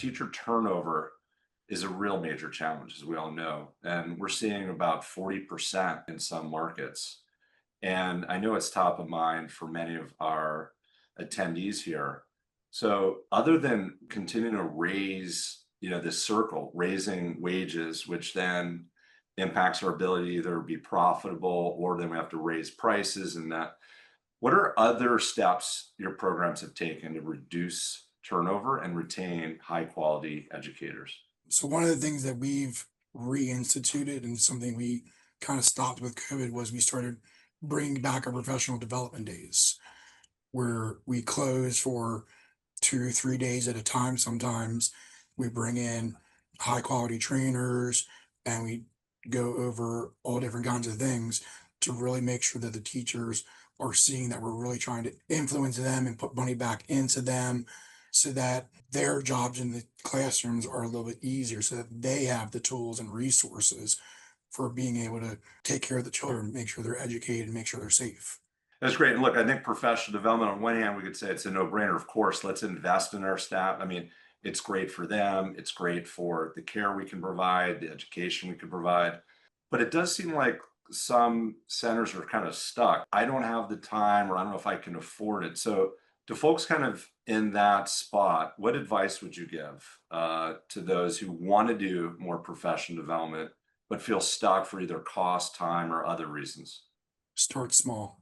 teacher turnover is a real major challenge, as we all know. And we're seeing about 40% in some markets. And I know it's top of mind for many of our attendees here. So other than continuing to raise, this circle, raising wages, which then impacts our ability to either be profitable or then we have to raise prices and that, what are other steps your programs have taken to reduce turnover and retain high quality educators? So one of the things that we've reinstituted and something we kind of stopped with COVID was we started bringing back our professional development days where we close for 2 or 3 days at a time. Sometimes we bring in high quality trainers and we go over all different kinds of things to really make sure that the teachers are seeing that we're really trying to influence them and put money back into them so that their jobs in the classrooms are a little bit easier so that they have the tools and resources for being able to take care of the children, make sure they're educated, and make sure they're safe. That's great. And look, I think professional development, on one hand, we could say it's a no brainer. Of course, let's invest in our staff. I mean, it's great for them, it's great for the care we can provide, the education we can provide. But it does seem like some centers are kind of stuck. I don't have the time, or I don't know if I can afford it. So, to folks kind of in that spot, what advice would you give to those who want to do more professional development but feel stuck for either cost, time, or other reasons? Start small.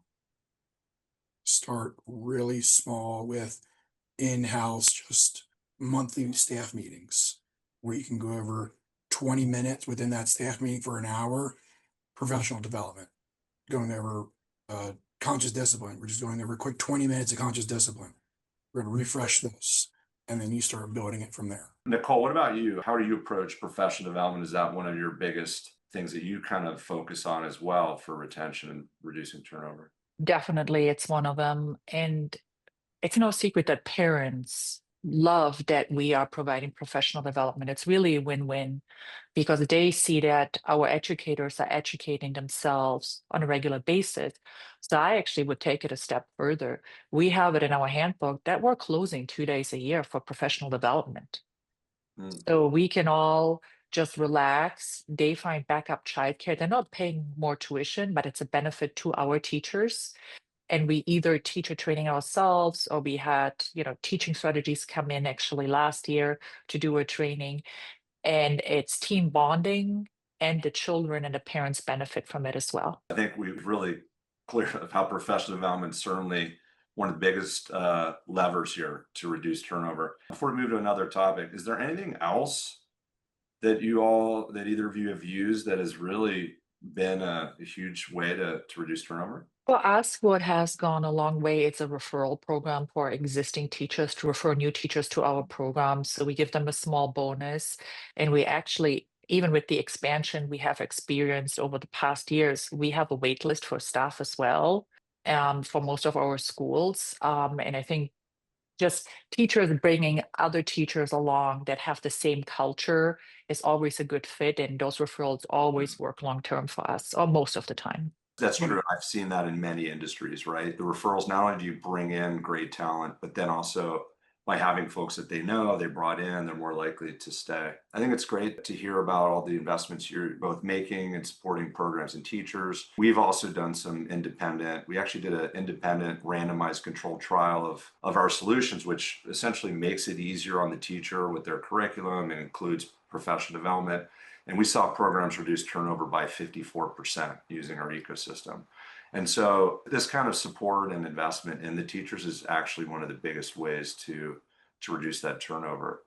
Start really small with in-house, just monthly staff meetings where you can go over 20 minutes within that staff meeting for an hour, professional development, going over conscious discipline. We're just going over a quick 20 minutes of conscious discipline. We're going to refresh this, and then you start building it from there. Nicole, what about you? How do you approach professional development? Is that one of your biggest things that you kind of focus on as well for retention and reducing turnover? Definitely, it's one of them. And it's no secret that parents love that we are providing professional development. It's really a win-win because they see that our educators are educating themselves on a regular basis. So I actually would take it a step further. We have it in our handbook that we're closing 2 days a year for professional development. Mm. So we can all just relax. They find backup childcare. They're not paying more tuition, but it's a benefit to our teachers. And we either teacher training ourselves or we had, teaching strategies come in actually last year to do a training. And it's team bonding and the children and the parents benefit from it as well. I think we've really cleared up how professional development is certainly one of the biggest levers here to reduce turnover. Before we move to another topic, is there anything else that either of you have used that has really been a huge way to reduce turnover? For us, what has gone a long way, it's a referral program for existing teachers to refer new teachers to our program. So we give them a small bonus. And we actually, even with the expansion we have experienced over the past years, we have a wait list for staff as well for most of our schools. And I think just teachers bringing other teachers along that have the same culture is always a good fit. And those referrals always work long term for us, or most of the time. That's true. I've seen that in many industries, right? The referrals, not only do you bring in great talent, but then also by having folks that they know, they brought in, they're more likely to stay. I think it's great to hear about all the investments you're both making and supporting programs and teachers. We've also done we actually did an independent randomized controlled trial of our solutions, which essentially makes it easier on the teacher with their curriculum and includes professional development. And we saw programs reduce turnover by 54% using our ecosystem. And so this kind of support and investment in the teachers is actually one of the biggest ways to reduce that turnover.